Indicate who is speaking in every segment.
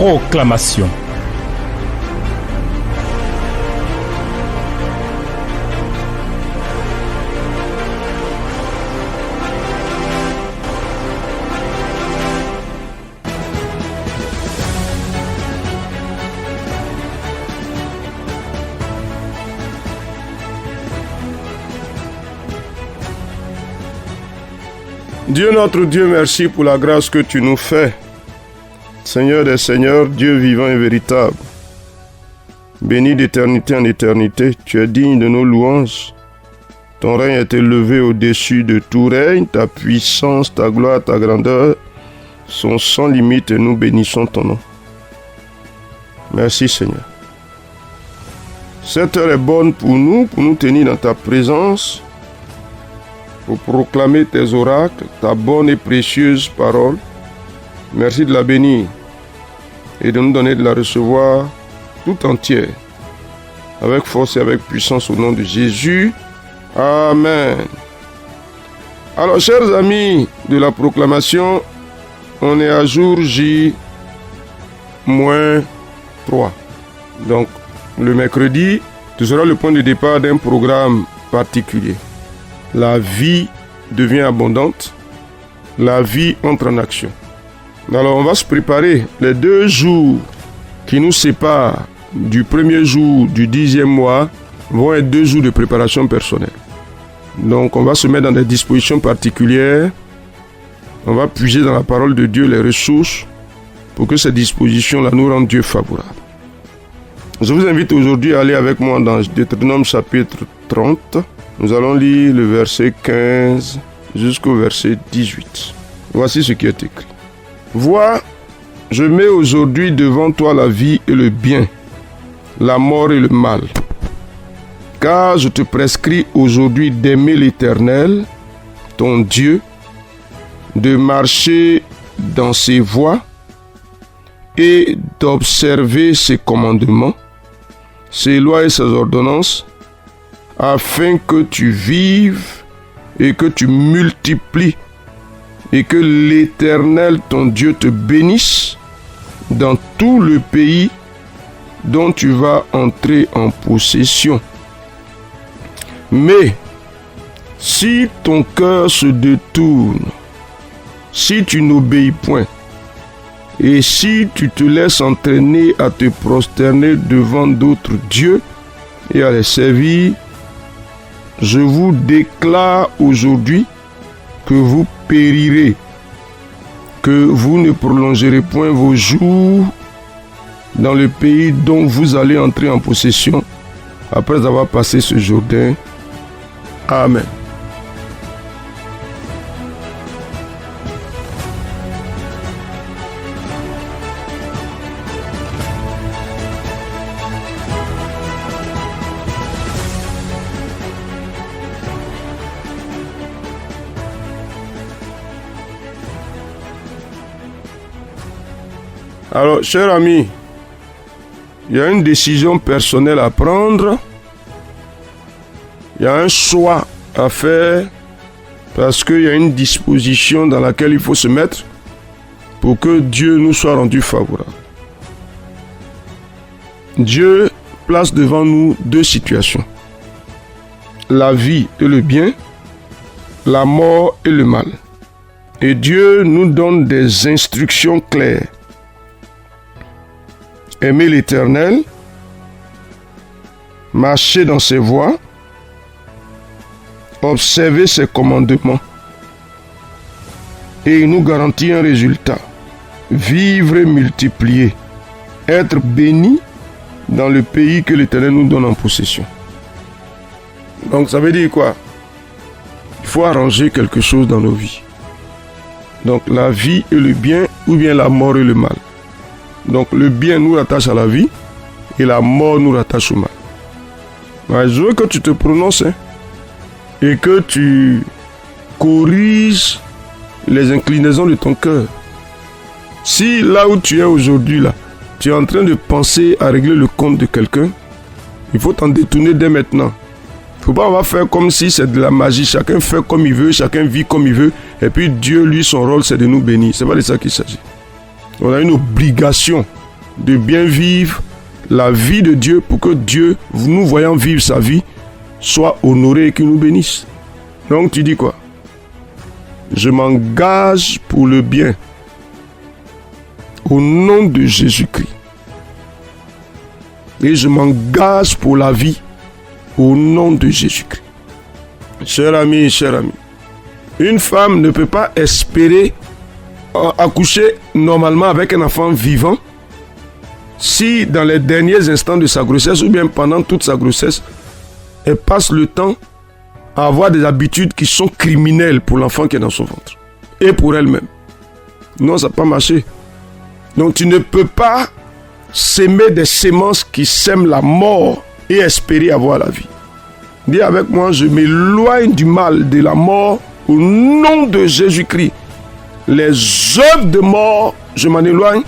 Speaker 1: Proclamation.
Speaker 2: Dieu notre Dieu, merci pour la grâce que tu nous fais. Seigneur des Seigneurs, Dieu vivant et véritable. Béni d'éternité en éternité, tu es digne de nos louanges. Ton règne est élevé au-dessus de tout règne, ta puissance, ta gloire, ta grandeur sont sans limite et nous bénissons ton nom. Merci Seigneur. Cette heure est bonne pour nous tenir dans ta présence, pour proclamer tes oracles, ta bonne et précieuse parole. Merci de la bénir et de nous donner de la recevoir tout entière, avec force et avec puissance au nom de Jésus. Amen. Alors, chers amis de la proclamation, on est à jour J-3. Donc, le mercredi, ce sera le point de départ d'un programme particulier. La vie devient abondante, la vie entre en action. Alors on va se préparer. Les 2 jours qui nous séparent du premier jour du 10e mois vont être 2 jours de préparation personnelle. Donc on va se mettre dans des dispositions particulières. On va puiser dans la parole de Dieu les ressources pour que ces dispositions-là nous rendent Dieu favorable. Je vous invite aujourd'hui à aller avec moi dans Deutéronome chapitre 30. Nous allons lire le verset 15 jusqu'au verset 18. Voici ce qui est écrit. Vois, je mets aujourd'hui devant toi la vie et le bien, la mort et le mal. Car je te prescris aujourd'hui d'aimer l'Éternel, ton Dieu, de marcher dans ses voies et d'observer ses commandements, ses lois et ses ordonnances, afin que tu vives et que tu multiplies et que l'Éternel, ton Dieu, te bénisse dans tout le pays dont tu vas entrer en possession. Mais si ton cœur se détourne, si tu n'obéis point, et si tu te laisses entraîner à te prosterner devant d'autres dieux et à les servir, je vous déclare aujourd'hui que vous périrez, que vous ne prolongerez point vos jours dans le pays dont vous allez entrer en possession après avoir passé ce Jourdain. Amen. Alors, chers amis, il y a une décision personnelle à prendre. Il y a un choix à faire parce qu'il y a une disposition dans laquelle il faut se mettre pour que Dieu nous soit rendu favorable. Dieu place devant nous 2 situations. La vie et le bien, la mort et le mal. Et Dieu nous donne des instructions claires. Aimer l'Éternel, marcher dans ses voies, observer ses commandements. Et il nous garantit un résultat. Vivre et multiplier. Être béni dans le pays que l'Éternel nous donne en possession. Donc ça veut dire quoi? Il faut arranger quelque chose dans nos vies. Donc la vie et le bien ou bien la mort et le mal. Donc le bien nous rattache à la vie et la mort nous rattache au mal. Ouais, je veux que tu te prononces et que tu corriges les inclinaisons de ton cœur. Si là où tu es aujourd'hui, là, tu es en train de penser à régler le compte de quelqu'un, il faut t'en détourner dès maintenant. Il ne faut pas avoir faire comme si c'est de la magie. Chacun fait comme il veut, chacun vit comme il veut. Et puis Dieu, lui, son rôle, c'est de nous bénir. Ce n'est pas de ça qu'il s'agit. On a une obligation de bien vivre la vie de Dieu pour que Dieu, nous voyant vivre sa vie, soit honoré et qu'il nous bénisse. Donc tu dis quoi? Je m'engage pour le bien au nom de Jésus-Christ. Et je m'engage pour la vie au nom de Jésus-Christ. Cher ami, une femme ne peut pas espérer accoucher normalement avec un enfant vivant si dans les derniers instants de sa grossesse ou bien pendant toute sa grossesse, elle passe le temps à avoir des habitudes qui sont criminelles pour l'enfant qui est dans son ventre et pour elle-même. Non, ça n'a pas marché. Donc tu ne peux pas s'aimer des semences qui sèment la mort et espérer avoir la vie. Dis avec moi, je m'éloigne du mal, de la mort, au nom de Jésus-Christ. Les œuvres de mort, je m'en éloigne.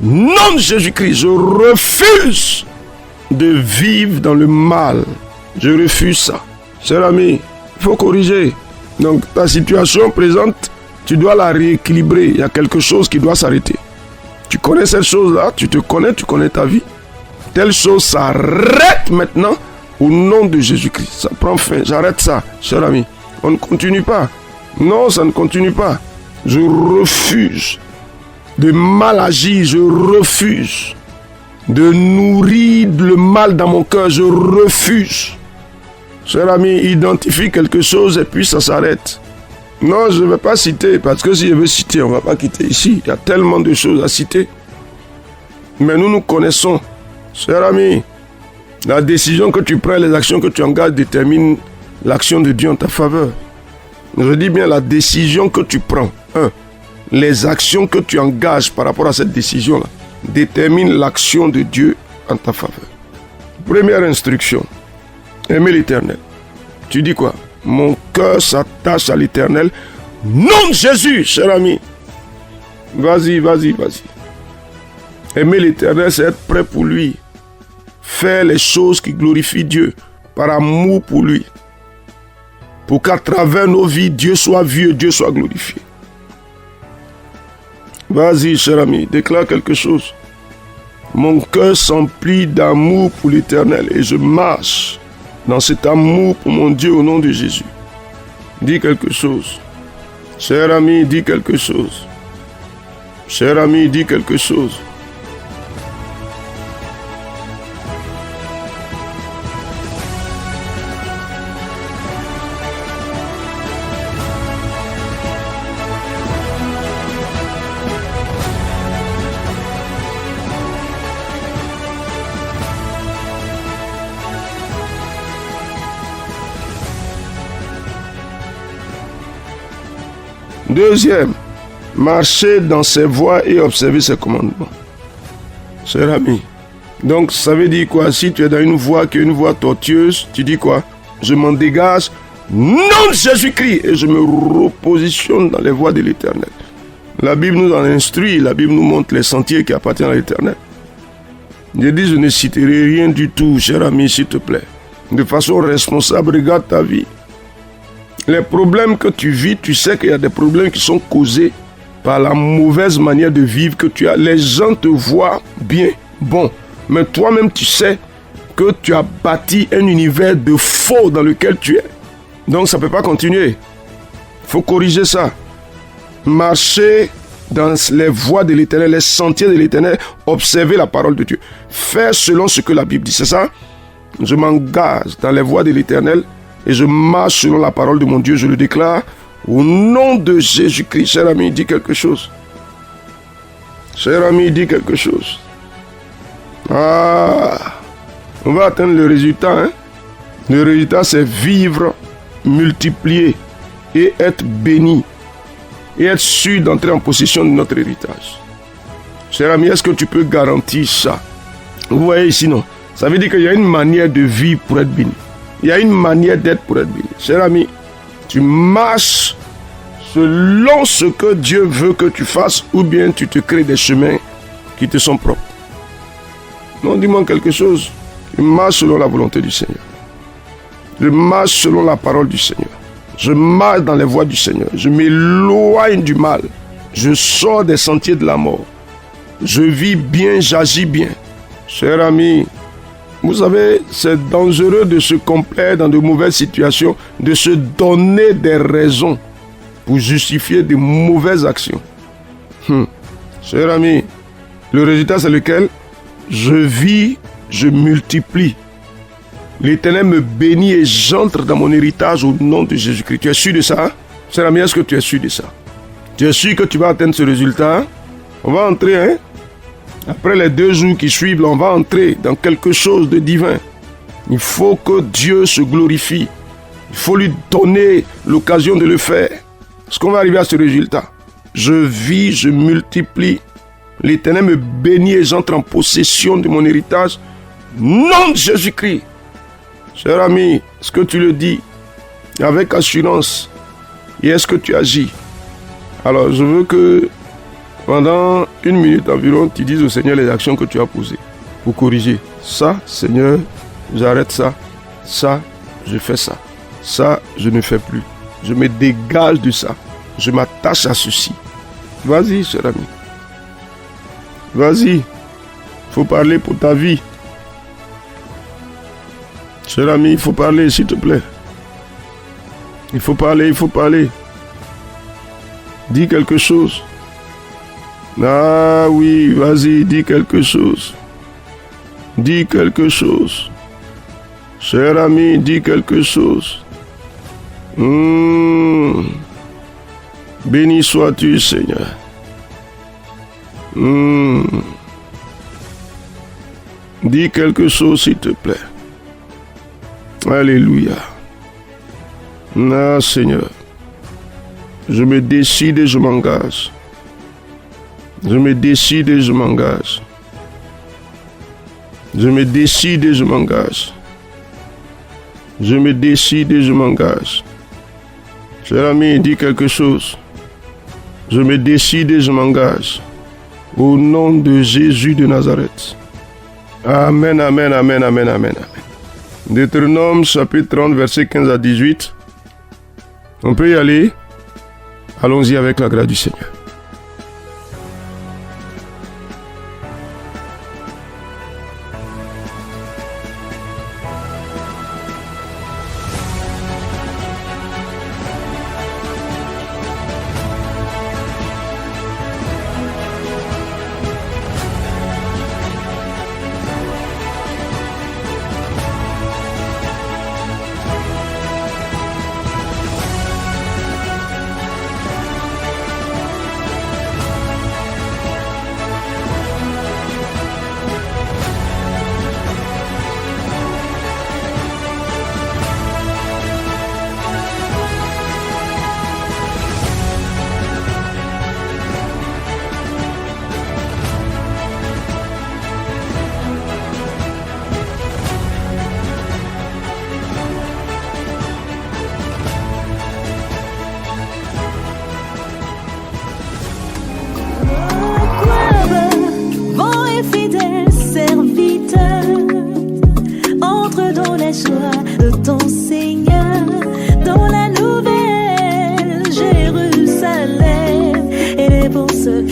Speaker 2: Au nom de Jésus-Christ, je refuse de vivre dans le mal. Je refuse ça. Cher ami, il faut corriger. Donc ta situation présente, tu dois la rééquilibrer. Il y a quelque chose qui doit s'arrêter. Tu connais cette chose-là, tu connais ta vie. Telle chose s'arrête maintenant au nom de Jésus-Christ. Ça prend fin, j'arrête ça, cher ami. On ne continue pas. Non, ça ne continue pas. Je refuse de mal agir, je refuse de nourrir le mal dans mon cœur, je refuse. Cher ami, identifie quelque chose et puis ça s'arrête. Non, je ne vais pas citer, parce que si je veux citer, on ne va pas quitter ici. Il y a tellement de choses à citer. Mais nous connaissons. Cher ami, la décision que tu prends, les actions que tu engages déterminent l'action de Dieu en ta faveur. Je dis bien la décision que tu prends. Les actions que tu engages par rapport à cette décision-là déterminent l'action de Dieu en ta faveur. Première instruction, aimer l'Éternel. Tu dis quoi? Mon cœur s'attache à l'Éternel. Nom de Jésus, cher ami. Vas-y. Aimer l'Éternel, c'est être prêt pour lui. Faire les choses qui glorifient Dieu par amour pour lui. Pour qu'à travers nos vies, Dieu soit vu et Dieu soit glorifié. Vas-y, cher ami, déclare quelque chose. Mon cœur s'emplit d'amour pour l'Éternel et je marche dans cet amour pour mon Dieu au nom de Jésus. Dis quelque chose. Cher ami, dis quelque chose. Cher ami, dis quelque chose. Deuxième, marcher dans ses voies et observer ses commandements. Cher ami, donc ça veut dire quoi? Si tu es dans une voie qui est une voie tortueuse, tu dis quoi? Je m'en dégage, nom de Jésus-Christ, et je me repositionne dans les voies de l'Éternel. La Bible nous en instruit, la Bible nous montre les sentiers qui appartiennent à l'Éternel. Je dis, je ne citerai rien du tout, cher ami, s'il te plaît. De façon responsable, regarde ta vie. Les problèmes que tu vis, tu sais qu'il y a des problèmes qui sont causés par la mauvaise manière de vivre que tu as. Les gens te voient bien, bon, mais toi-même tu sais que tu as bâti un univers de faux dans lequel tu es. Donc ça ne peut pas continuer. Il faut corriger ça. Marcher dans les voies de l'Éternel, les sentiers de l'Éternel, observer la parole de Dieu. Faire selon ce que la Bible dit, c'est ça? Je m'engage dans les voies de l'Éternel et je marche selon la parole de mon Dieu, je le déclare au nom de Jésus-Christ. Cher ami, dis quelque chose. Cher ami, dis quelque chose. On va atteindre le résultat. Hein? Le résultat, c'est vivre, multiplier et être béni. Et être sûr d'entrer en possession de notre héritage. Cher ami, est-ce que tu peux garantir ça? Vous voyez ici, non? Ça veut dire qu'il y a une manière de vivre pour être béni. Il y a une manière d'être pour être béni. Cher ami, tu marches selon ce que Dieu veut que tu fasses ou bien tu te crées des chemins qui te sont propres. Non, dis-moi quelque chose. Je marche selon la volonté du Seigneur. Je marche selon la parole du Seigneur. Je marche dans les voies du Seigneur. Je m'éloigne du mal. Je sors des sentiers de la mort. Je vis bien, j'agis bien. Cher ami, vous savez, c'est dangereux de se complaire dans de mauvaises situations, de se donner des raisons pour justifier de mauvaises actions. Cher ami, le résultat c'est lequel? Je vis, je multiplie. L'Éternel me bénit et j'entre dans mon héritage au nom de Jésus-Christ. Tu es sûr de ça? Hein? Cher ami, est-ce que tu es sûr de ça? Tu es sûr que tu vas atteindre ce résultat? Hein? On va entrer, hein? Après les 2 jours qui suivent, on va entrer dans quelque chose de divin. Il faut que Dieu se glorifie. Il faut lui donner l'occasion de le faire. Est-ce qu'on va arriver à ce résultat? Je vis, je multiplie. L'Éternel me bénit et j'entre en possession de mon héritage. Nom de Jésus-Christ. Cher ami, est-ce que tu le dis avec assurance? Et est-ce que tu agis? Alors, je veux que pendant 1 minute environ, tu dises au Seigneur les actions que tu as posées pour corriger. Ça, Seigneur, j'arrête ça. Ça, je fais ça. Ça, je ne fais plus. Je me dégage de ça. Je m'attache à ceci. Vas-y, cher ami. Vas-y. Il faut parler pour ta vie. Cher ami, il faut parler, s'il te plaît. Il faut parler, il faut parler. Dis quelque chose. Ah oui, vas-y, dis quelque chose. Dis quelque chose. Cher ami, dis quelque chose. Béni sois-tu, Seigneur. Dis quelque chose, s'il te plaît. Alléluia. Ah, Seigneur. Je me décide et je m'engage. Je me décide et je m'engage. Je me décide et je m'engage. Je me décide et je m'engage. Cher ami, dis quelque chose. Je me décide et je m'engage. Au nom de Jésus de Nazareth. Amen, amen, amen, amen, amen, amen. Deutéronome chapitre 30, verset 15 à 18. On peut y aller. Allons-y avec la grâce du Seigneur.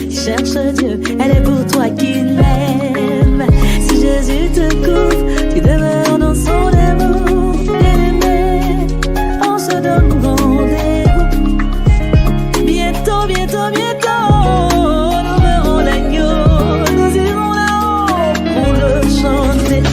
Speaker 1: Cherche Dieu, elle est pour toi qui l'aime. Si Jésus te couvre, tu demeures dans son amour. Bien-aimé, on se donne rendez-vous. Bientôt, bientôt, bientôt, nous verrons l'agneau. Nous irons là-haut pour le chanter.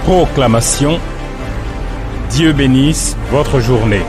Speaker 3: proclamation. Dieu bénisse votre journée.